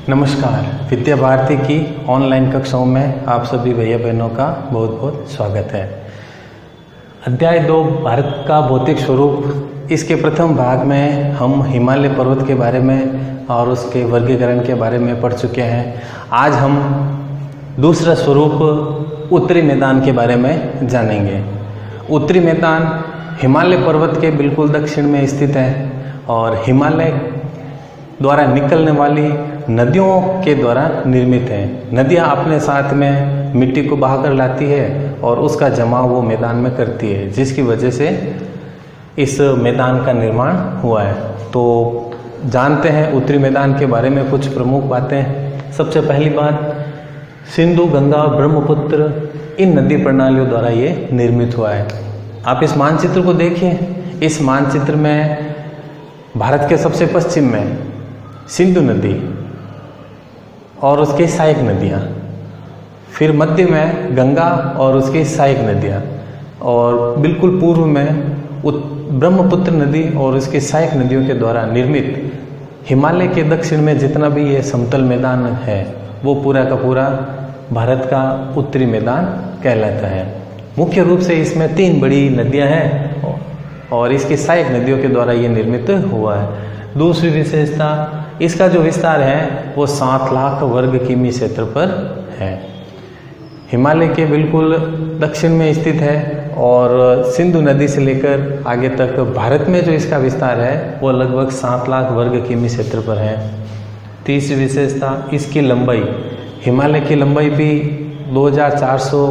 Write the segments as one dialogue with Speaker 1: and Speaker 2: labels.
Speaker 1: नमस्कार। विद्या भारती की ऑनलाइन कक्षाओं में आप सभी भैया बहनों का बहुत बहुत स्वागत है। अध्याय 2 भारत का भौतिक स्वरूप, इसके प्रथम भाग में हम हिमालय पर्वत के बारे में और उसके वर्गीकरण के बारे में पढ़ चुके हैं। आज हम दूसरा स्वरूप उत्तरी मैदान के बारे में जानेंगे। उत्तरी मैदान हिमालय पर्वत के बिल्कुल दक्षिण में स्थित है और हिमालय द्वारा निकलने वाली नदियों के द्वारा निर्मित है। नदियाँ अपने साथ में मिट्टी को बहाकर लाती है और उसका जमाव वो मैदान में करती है, जिसकी वजह से इस मैदान का निर्माण हुआ है। तो जानते हैं उत्तरी मैदान के बारे में कुछ प्रमुख बातें। सबसे पहली बात, सिंधु, गंगा और ब्रह्मपुत्र इन नदी प्रणालियों द्वारा ये निर्मित हुआ है। आप इस मानचित्र को देखिए। इस मानचित्र में भारत के सबसे पश्चिम में सिंधु नदी और उसकी सहायक नदियाँ, फिर मध्य में गंगा और उसकी सहायक नदियाँ, और बिल्कुल पूर्व में ब्रह्मपुत्र नदी और उसकी सहायक नदियों के द्वारा निर्मित हिमालय के दक्षिण में जितना भी ये समतल मैदान है वो पूरा का पूरा भारत का उत्तरी मैदान कहलाता है। मुख्य रूप से इसमें 3 बड़ी नदियाँ हैं और इसकी सहायक नदियों के द्वारा ये निर्मित हुआ है। दूसरी विशेषता, इसका जो विस्तार है वो 7 लाख वर्ग किमी क्षेत्र पर है। हिमालय के बिल्कुल दक्षिण में स्थित है और सिंधु नदी से लेकर आगे तक भारत में जो इसका विस्तार है वो लगभग 7 लाख वर्ग किमी क्षेत्र पर है। तीसरी विशेषता, इसकी लंबाई, हिमालय की लंबाई भी 2400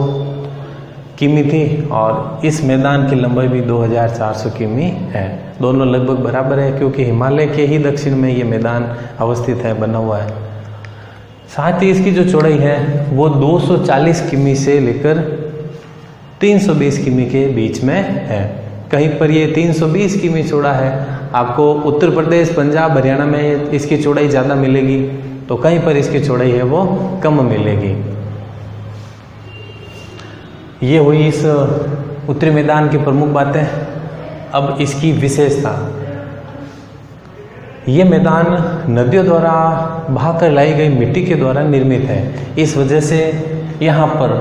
Speaker 1: किमी थी और इस मैदान की लंबाई भी 2400 किमी है। दोनों लगभग बराबर है क्योंकि हिमालय के ही दक्षिण में ये मैदान अवस्थित है, बना हुआ है। साथ ही इसकी जो चौड़ाई है वो 240 किमी से लेकर 320 किमी के बीच में है। कहीं पर ये 320 किमी चौड़ा है। आपको उत्तर प्रदेश, पंजाब, हरियाणा में इसकी चौड़ाई ज़्यादा मिलेगी, तो कहीं पर इसकी चौड़ाई है वो कम मिलेगी। ये हुई इस उत्तरी मैदान की प्रमुख बातें। अब इसकी विशेषता, ये मैदान नदियों द्वारा बहाकर लाई गई मिट्टी के द्वारा निर्मित है। इस वजह से यहाँ पर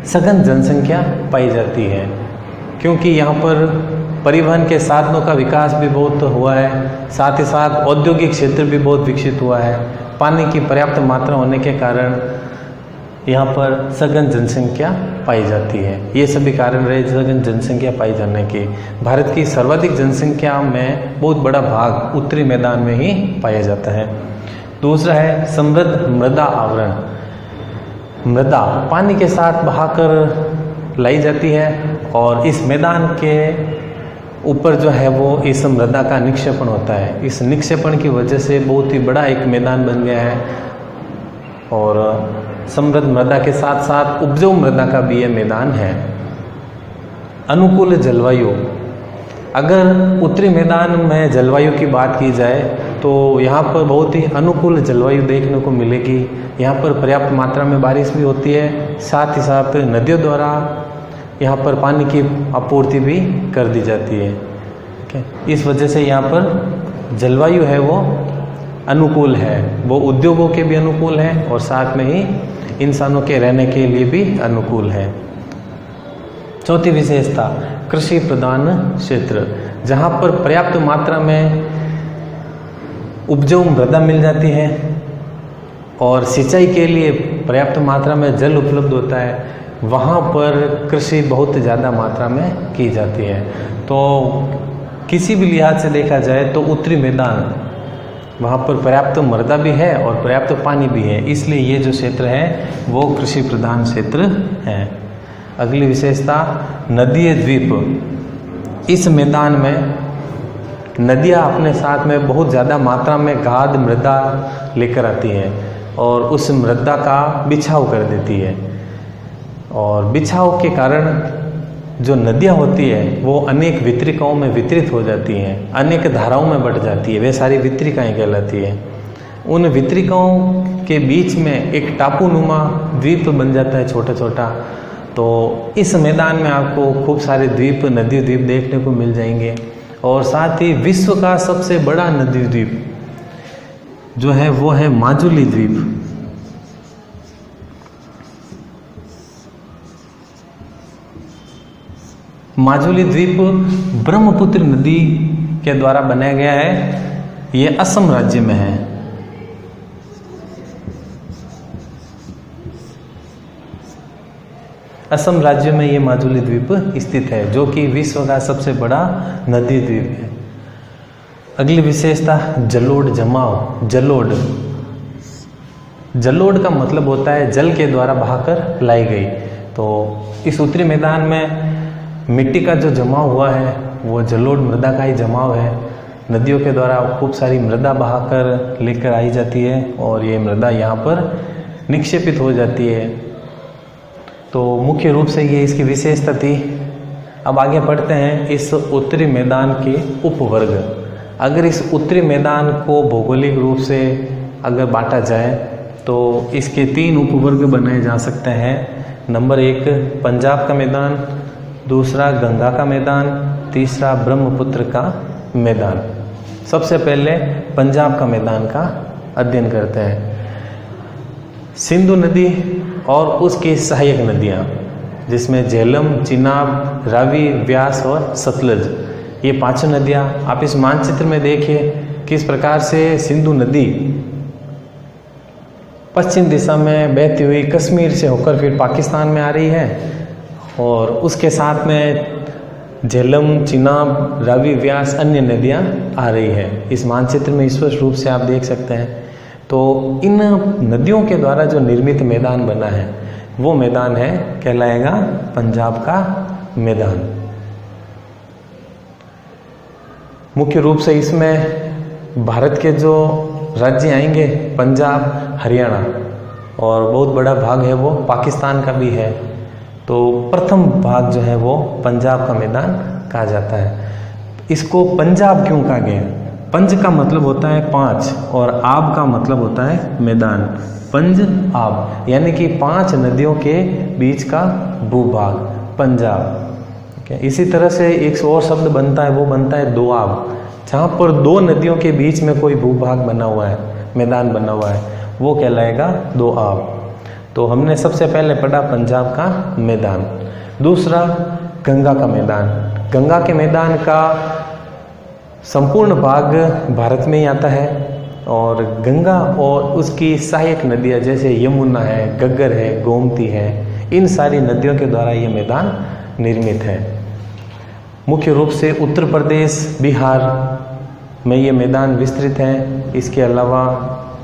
Speaker 1: सघन जनसंख्या पाई जाती है, क्योंकि यहाँ पर परिवहन के साधनों का विकास भी बहुत हुआ है। साथ ही साथ औद्योगिक क्षेत्र भी बहुत विकसित हुआ है। पानी की पर्याप्त मात्रा होने के कारण यहाँ पर सघन जनसंख्या पाई जाती है। ये सभी कारण रहे सघन जनसंख्या पाई जाने के। भारत की सर्वाधिक जनसंख्या में बहुत बड़ा भाग उत्तरी मैदान में ही पाया जाता है। दूसरा है समृद्ध मृदा आवरण। मृदा पानी के साथ बहाकर लाई जाती है और इस मैदान के ऊपर जो है वो इस मृदा का निक्षेपण होता है। इस निक्षेपण की वजह से बहुत ही बड़ा एक मैदान बन गया है और समृद्ध मृदा के साथ साथ उपजाऊ मृदा का भी ये मैदान है। अनुकूल जलवायु, अगर उत्तरी मैदान में जलवायु की बात की जाए तो यहाँ पर बहुत ही अनुकूल जलवायु देखने को मिलेगी। यहाँ पर पर्याप्त मात्रा में बारिश भी होती है। साथ ही साथ नदियों द्वारा यहाँ पर पानी की आपूर्ति भी कर दी जाती है। ठीक है, इस वजह से यहाँ पर जलवायु है वो अनुकूल है। वो उद्योगों के भी अनुकूल है और साथ में ही इंसानों के रहने के लिए भी अनुकूल है। चौथी विशेषता, कृषि प्रधान क्षेत्र, जहाँ पर पर्याप्त मात्रा में उपजाऊ मृदा मिल जाती है और सिंचाई के लिए पर्याप्त मात्रा में जल उपलब्ध होता है, वहाँ पर कृषि बहुत ज़्यादा मात्रा में की जाती है। तो किसी भी लिहाज से देखा जाए तो उत्तरी मैदान, वहाँ पर पर्याप्त मृदा भी है और पर्याप्त पानी भी है, इसलिए ये जो क्षेत्र है वो कृषि प्रधान क्षेत्र है। अगली विशेषता, नदीय द्वीप। इस मैदान में नदियाँ अपने साथ में बहुत ज़्यादा मात्रा में गाद मृदा लेकर आती है और उस मृदा का बिछाव कर देती है और बिछाव के कारण जो नदियाँ होती है वो अनेक वितरिकाओं में वितरित हो जाती हैं, अनेक धाराओं में बट जाती है। वे सारी वितरिकाएँ कहलाती है। उन वितरिकाओं के बीच में एक टापूनुमा द्वीप बन जाता है, छोटा छोटा। तो इस मैदान में आपको खूब सारे द्वीप, नदी द्वीप देखने को मिल जाएंगे और साथ ही विश्व का सबसे बड़ा नदी द्वीप जो है वो है माजुली द्वीप। माजुली द्वीप ब्रह्मपुत्र नदी के द्वारा बनाया गया है। ये असम राज्य में है। असम राज्य में ये माजुली द्वीप स्थित है, जो कि विश्व का सबसे बड़ा नदी द्वीप है। अगली विशेषता जलोढ़ जमाव। जलोढ़ का मतलब होता है जल के द्वारा बहाकर लाई गई। तो इस उत्तरी मैदान में मिट्टी का जो जमाव हुआ है वो जलोढ़ मृदा का ही जमाव है। नदियों के द्वारा खूब सारी मृदा बहाकर लेकर आई जाती है और ये मृदा यहाँ पर निक्षेपित हो जाती है। तो मुख्य रूप से ये इसकी विशेषता थी। अब आगे बढ़ते हैं इस उत्तरी मैदान के उपवर्ग। अगर इस उत्तरी मैदान को भौगोलिक रूप से अगर बांटा जाए तो इसके 3 उपवर्ग बनाए जा सकते हैं। नंबर 1 पंजाब का मैदान, दूसरा गंगा का मैदान, तीसरा ब्रह्मपुत्र का मैदान। सबसे पहले पंजाब का मैदान का अध्ययन करते हैं। सिंधु नदी और उसकी सहायक नदियाँ, जिसमें झेलम, चिनाब, रावी, व्यास और सतलज, ये 5 नदियाँ। आप इस मानचित्र में देखिए किस प्रकार से सिंधु नदी पश्चिम दिशा में बहती हुई कश्मीर से होकर फिर पाकिस्तान में आ रही है और उसके साथ में झेलम, चिनाब, रावी, व्यास अन्य नदियाँ आ रही है। इस मानचित्र में स्पष्ट रूप से आप देख सकते हैं। तो इन नदियों के द्वारा जो निर्मित मैदान बना है वो मैदान है कहलाएगा पंजाब का मैदान। मुख्य रूप से इसमें भारत के जो राज्य आएंगे पंजाब, हरियाणा और बहुत बड़ा भाग है वो पाकिस्तान का भी है। तो प्रथम भाग जो है वो पंजाब का मैदान कहा जाता है। इसको पंजाब क्यों कहा गया? पंज का मतलब होता है 5 और आब का मतलब होता है मैदान। पंज आब यानी कि 5 नदियों के बीच का भूभाग पंजाब। इसी तरह से एक और शब्द बनता है, वो बनता है दोआब, जहाँ पर 2 नदियों के बीच में कोई भूभाग बना हुआ है, मैदान बना हुआ है, वो कहलाएगा दोआब। तो हमने सबसे पहले पढ़ा पंजाब का मैदान। दूसरा गंगा का मैदान। गंगा के मैदान का संपूर्ण भाग भारत में ही आता है और गंगा और उसकी सहायक नदियाँ जैसे यमुना है, घग्गर है, गोमती है, इन सारी नदियों के द्वारा ये मैदान निर्मित है। मुख्य रूप से उत्तर प्रदेश, बिहार में ये मैदान विस्तृत है। इसके अलावा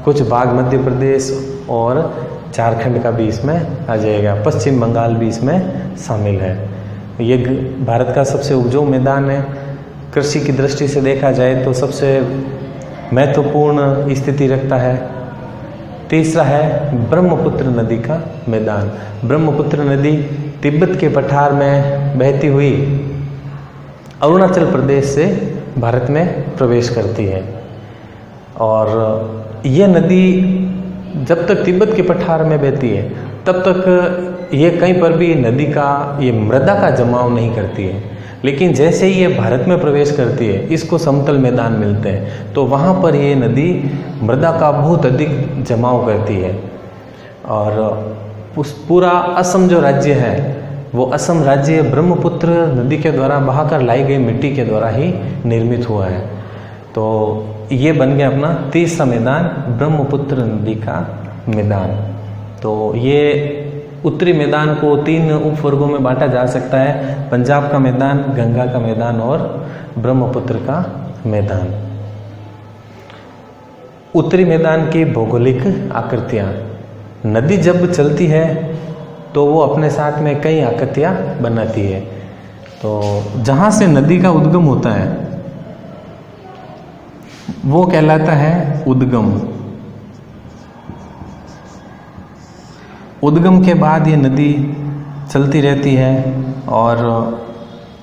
Speaker 1: कुछ भाग मध्य प्रदेश और झारखंड का भी इसमें आ जाएगा। पश्चिम बंगाल भी इसमें शामिल है। ये भारत का सबसे उपजाऊ मैदान है। कृषि की दृष्टि से देखा जाए तो सबसे महत्वपूर्ण स्थिति रखता है। तीसरा है ब्रह्मपुत्र नदी का मैदान। ब्रह्मपुत्र नदी तिब्बत के पठार में बहती हुई अरुणाचल प्रदेश से भारत में प्रवेश करती है और ये नदी जब तक तिब्बत के पठार में बहती है तब तक ये कहीं पर भी नदी का ये मृदा का जमाव नहीं करती है। लेकिन जैसे ही ये भारत में प्रवेश करती है, इसको समतल मैदान मिलते हैं, तो वहाँ पर ये नदी मृदा का बहुत अधिक जमाव करती है। और उस पूरा असम जो राज्य है वो असम राज्य ब्रह्मपुत्र नदी के द्वारा बहाकर लाई गई मिट्टी के द्वारा ही निर्मित हुआ है। तो ये बन गया अपना तीसरा मैदान, ब्रह्मपुत्र नदी का मैदान। तो ये उत्तरी मैदान को 3 उपवर्गों में बांटा जा सकता है, पंजाब का मैदान, गंगा का मैदान और ब्रह्मपुत्र का मैदान। उत्तरी मैदान की भौगोलिक आकृतियाँ। नदी जब चलती है तो वो अपने साथ में कई आकृतियाँ बनाती है। तो जहाँ से नदी का उद्गम होता है वो कहलाता है उद्गम। उद्गम के बाद ये नदी चलती रहती है और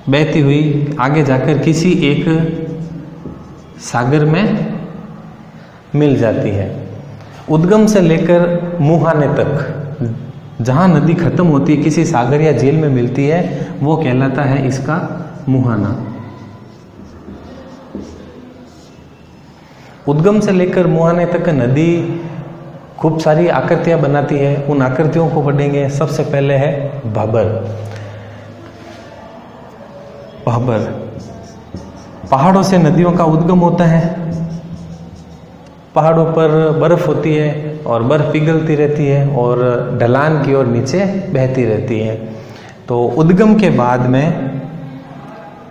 Speaker 1: बहती हुई आगे जाकर किसी एक सागर में मिल जाती है। उद्गम से लेकर मुहाने तक जहाँ नदी खत्म होती है, किसी सागर या झील में मिलती है, वो कहलाता है इसका मुहाना। उद्गम से लेकर मुहाने तक नदी खूब सारी आकृतियां बनाती है। उन आकृतियों को पढ़ेंगे। सबसे पहले है भाबर। भाबर पहाड़ों से नदियों का उद्गम होता है। पहाड़ों पर बर्फ होती है और बर्फ पिघलती रहती है और ढलान की ओर नीचे बहती रहती है। तो उद्गम के बाद में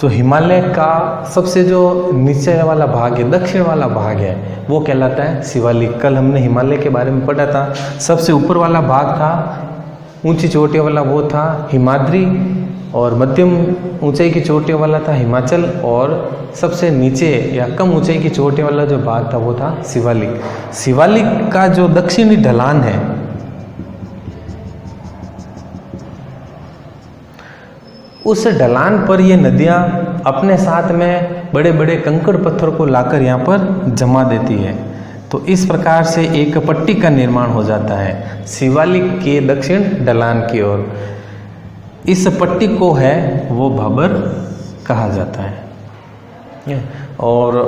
Speaker 1: तो हिमालय का सबसे जो नीचे वाला भाग है, दक्षिण वाला भाग है, वो कहलाता है शिवालिक। कल हमने हिमालय के बारे में पढ़ा था। सबसे ऊपर वाला भाग था, ऊंची चोटी वाला, वो था हिमाद्री, और मध्यम ऊंचाई की चोटी वाला था हिमाचल, और सबसे नीचे या कम ऊंचाई की चोटी वाला जो भाग था वो था शिवालिक। शिवालिक का जो दक्षिणी ढलान है, उस ढलान पर ये नदियाँ अपने साथ में बड़े बड़े कंकड़ पत्थर को लाकर यहाँ पर जमा देती है। तो इस प्रकार से एक पट्टी का निर्माण हो जाता है शिवालिक के दक्षिण ढलान की ओर। इस पट्टी को है वो भाबर कहा जाता है। और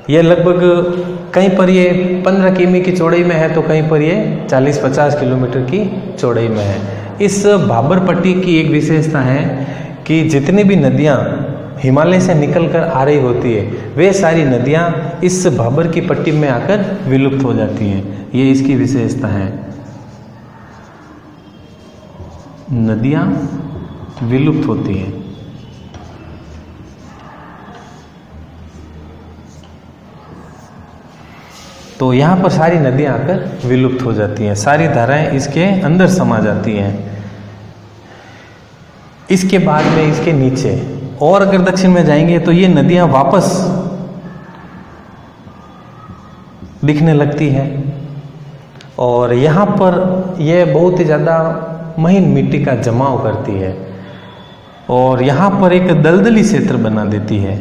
Speaker 1: ये लगभग कहीं पर ये 15 किमी की चौड़ाई में है, तो कहीं पर ये 40-50 किलोमीटर की चौड़ाई में है। इस भाबर पट्टी की एक विशेषता है कि जितनी भी नदियाँ हिमालय से निकलकर आ रही होती है, वे सारी नदियाँ इस भाबर की पट्टी में आकर विलुप्त हो जाती हैं। ये इसकी विशेषता है। नदियाँ विलुप्त होती हैं। तो यहाँ पर सारी नदियाँ आकर विलुप्त हो जाती हैं, सारी धाराएं इसके अंदर समा जाती हैं। इसके बाद में इसके नीचे और अगर दक्षिण में जाएंगे तो ये नदियाँ वापस दिखने लगती है। और यहाँ पर यह बहुत ही ज़्यादा महीन मिट्टी का जमाव करती है और यहाँ पर एक दलदली क्षेत्र बना देती है।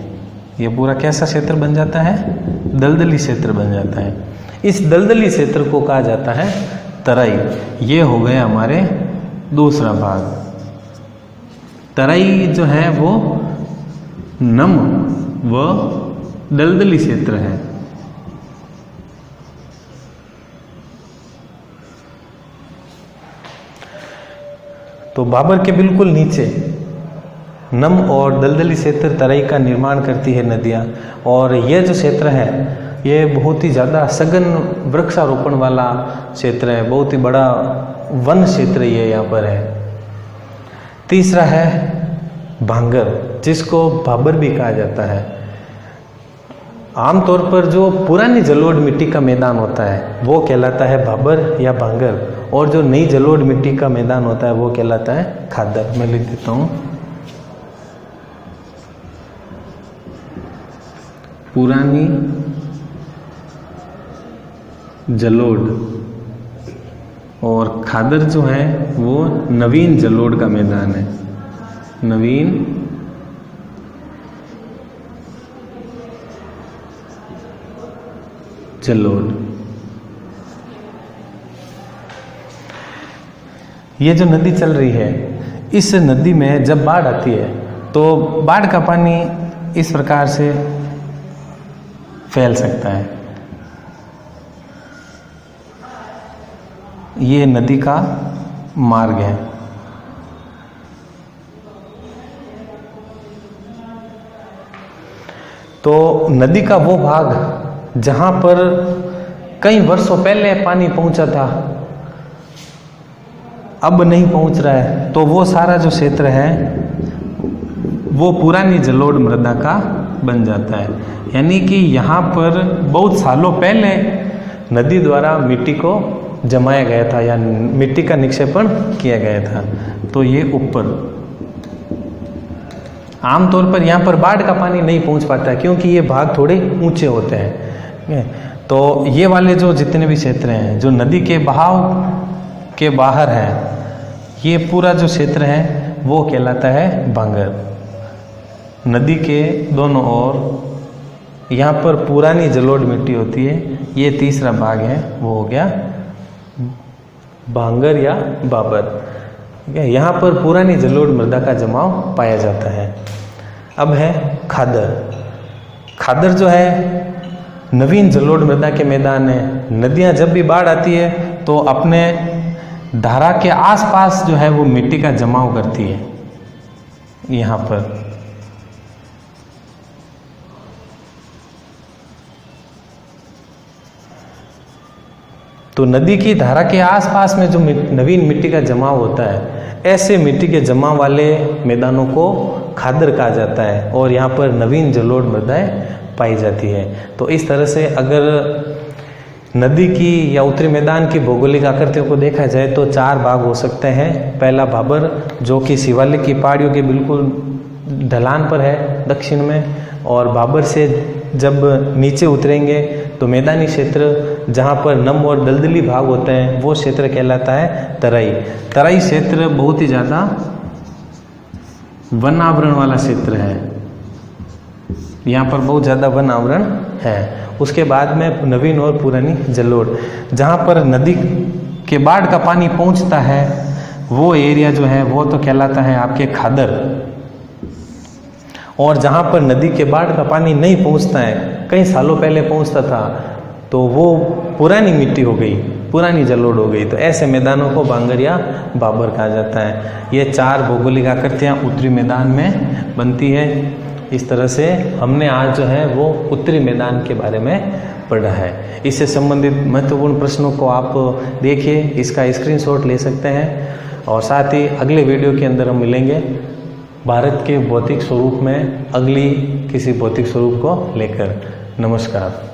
Speaker 1: ये पूरा कैसा क्षेत्र बन जाता है? दलदली क्षेत्र बन जाता है। इस दलदली क्षेत्र को कहा जाता है तराई। ये हो गया हमारे दूसरा भाग। तराई जो है वो नम व दलदली क्षेत्र है। तो भाबर के बिल्कुल नीचे नम और दलदली क्षेत्र तराई का निर्माण करती है नदियाँ। और यह जो क्षेत्र है ये बहुत ही ज़्यादा सघन वृक्षारोपण वाला क्षेत्र है, बहुत ही बड़ा वन क्षेत्र ये यहाँ पर है। तीसरा है भांगर, जिसको भाबर भी कहा जाता है। आमतौर पर जो पुरानी जलोढ़ मिट्टी का मैदान होता है वो कहलाता है भाबर या भांगर, और जो नई जलोढ़ मिट्टी का मैदान होता है वो कहलाता है खादर। मैं लिख देता हूँ, पुरानी जलोढ़, और खादर जो है वो नवीन जलोढ़ का मैदान है। नवीन जलोढ़। ये जो नदी चल रही है, इस नदी में जब बाढ़ आती है तो बाढ़ का पानी इस प्रकार से फैल सकता है। ये नदी का मार्ग है। तो नदी का वो भाग जहां पर कई वर्षों पहले पानी पहुंचा था, अब नहीं पहुंच रहा है, तो वो सारा जो क्षेत्र है वो पुरानी जलोढ़ मृदा का बन जाता है। यानी कि यहाँ पर बहुत सालों पहले नदी द्वारा मिट्टी को जमाया गया था या मिट्टी का निक्षेपण किया गया था। तो ये ऊपर आमतौर पर यहाँ पर बाढ़ का पानी नहीं पहुँच पाता क्योंकि ये भाग थोड़े ऊंचे होते हैं। तो ये वाले जो जितने भी क्षेत्र हैं जो नदी के बहाव के बाहर है, ये पूरा जो क्षेत्र है वो कहलाता है भांगर। नदी के दोनों ओर यहाँ पर पुरानी जलोढ़ मिट्टी होती है। ये तीसरा भाग है, वो हो गया भांगर या भाबर। यहाँ पर पुरानी जलोढ़ मृदा का जमाव पाया जाता है। अब है खादर। खादर जो है नवीन जलोढ़ मृदा के मैदान है। नदियाँ जब भी बाढ़ आती है तो अपने धारा के आसपास जो है वो मिट्टी का जमाव करती है। यहाँ पर तो नदी की धारा के आसपास में जो नवीन मिट्टी का जमाव होता है, ऐसे मिट्टी के जमाव वाले मैदानों को खादर कहा जाता है और यहाँ पर नवीन जलोढ़ मृदाएं पाई जाती है। तो इस तरह से अगर नदी की या उत्तरी मैदान की भौगोलिक आकृतियों को देखा जाए तो 4 भाग हो सकते हैं। पहला भाबर जो कि शिवालिक की पहाड़ियों के बिल्कुल ढलान पर है दक्षिण में, और भाबर से जब नीचे उतरेंगे तो मैदानी क्षेत्र जहाँ पर नम और दलदली भाग होते हैं वो क्षेत्र कहलाता है तराई। तराई क्षेत्र बहुत ही ज़्यादा वन आवरण वाला क्षेत्र है, यहाँ पर बहुत ज़्यादा वन आवरण है। उसके बाद में नवीन और पुरानी जलोढ़, जहाँ पर नदी के बाढ़ का पानी पहुँचता है वो एरिया जो है वो तो कहलाता है आपके खादर, और जहाँ पर नदी के बाढ़ का पानी नहीं पहुँचता है, कई सालों पहले पहुँचता था, तो वो पुरानी मिट्टी हो गई, पुरानी जलोढ़ हो गई। तो ऐसे मैदानों को बांगर या भाबर कहा जाता है। ये 4 भौगोलिक आकृतियाँ उत्तरी मैदान में बनती है। इस तरह से हमने आज जो है वो उत्तरी मैदान के बारे में पढ़ा है। इससे संबंधित महत्वपूर्ण प्रश्नों को आप देखिए, इसका स्क्रीनशॉट ले सकते हैं, और साथ ही अगले वीडियो के अंदर हम मिलेंगे भारत के भौतिक स्वरूप में अगली किसी भौतिक स्वरूप को लेकर। नमस्कार।